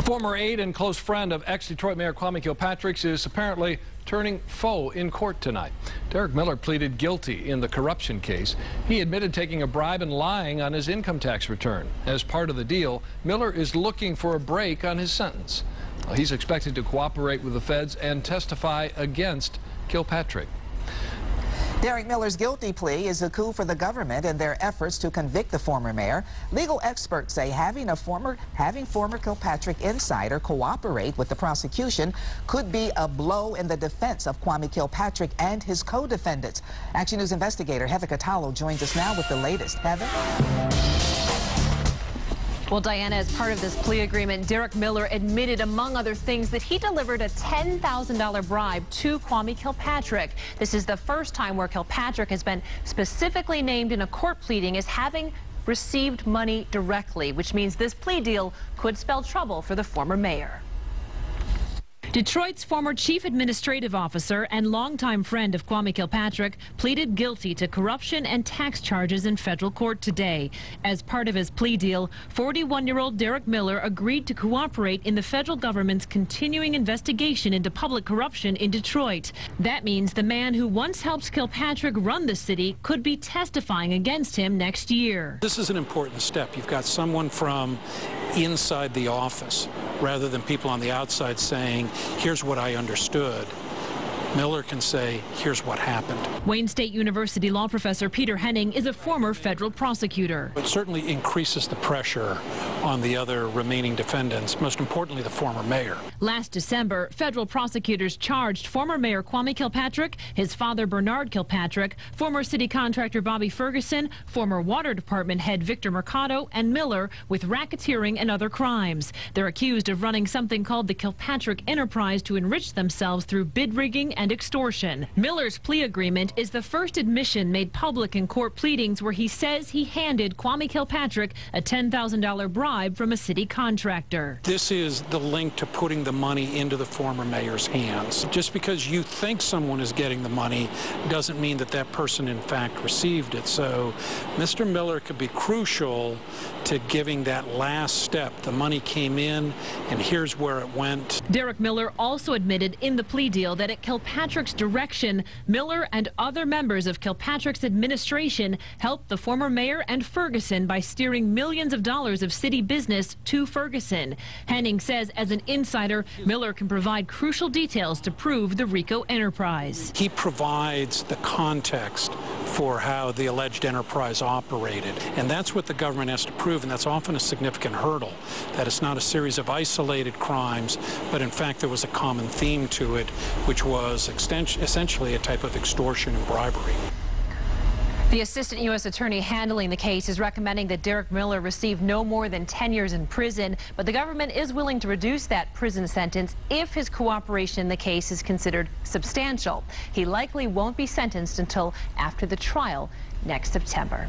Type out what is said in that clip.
Former aide and close friend of ex-Detroit Mayor Kwame Kilpatrick is apparently turning foe in court tonight. Derek Miller pleaded guilty in the corruption case. He admitted taking a bribe and lying on his income tax return. As part of the deal, Miller is looking for a break on his sentence. He's expected to cooperate with the feds and testify against Kilpatrick. Derek Miller's guilty plea is a coup for the government in their efforts to convict the former mayor. Legal experts say having former Kilpatrick insider cooperate with the prosecution could be a blow in the defense of Kwame Kilpatrick and his co-defendants. Action News investigator Heather Catallo joins us now with the latest. Heather? Well, Diana, as part of this plea agreement, Derek Miller admitted, among other things, that he delivered a $10,000 bribe to Kwame Kilpatrick. This is the first time where Kilpatrick has been specifically named in a court pleading as having received money directly, which means this plea deal could spell trouble for the former mayor. Detroit's former chief administrative officer and longtime friend of Kwame Kilpatrick pleaded guilty to corruption and tax charges in federal court today. As part of his plea deal, 41-year-old Derek Miller agreed to cooperate in the federal government's continuing investigation into public corruption in Detroit. That means the man who once helped Kilpatrick run the city could be testifying against him next year. This is an important step. You've got someone from inside the office rather than people on the outside saying, here's what I understood. Miller can say, here's what happened. Wayne State University law professor Peter Henning is a former federal prosecutor. It certainly increases the pressure on the other remaining defendants, most importantly the former mayor. Last December, federal prosecutors charged former Mayor Kwame Kilpatrick, his father Bernard Kilpatrick, former city contractor Bobby Ferguson, former water department head Victor Mercado, and Miller with racketeering and other crimes. They're accused of running something called the Kilpatrick Enterprise to enrich themselves through bid rigging and extortion. Miller's plea agreement is the first admission made public in court pleadings where he says he handed Kwame Kilpatrick a $10,000 bribe from a city contractor. This is the link to putting the money into the former mayor's hands. Just because you think someone is getting the money doesn't mean that that person in fact received it. So Mr. Miller could be crucial to giving that last step. The money came in and here's where it went. Derek Miller also admitted in the plea deal that at Kilpatrick's direction, Miller and other members of Kilpatrick's administration helped the former mayor and Ferguson by steering millions of dollars of city business to Ferguson. Henning says as an insider, Miller can provide crucial details to prove the RICO enterprise. He provides the context for how the alleged enterprise operated, and that's what the government has to prove, and that's often a significant hurdle, that it's not a series of isolated crimes, but in fact there was a common theme to it, which was essentially a type of extortion and bribery. The assistant U.S. attorney handling the case is recommending that Derek Miller receive no more than 10 years in prison, but the government is willing to reduce that prison sentence if his cooperation in the case is considered substantial. He likely won't be sentenced until after the trial next September.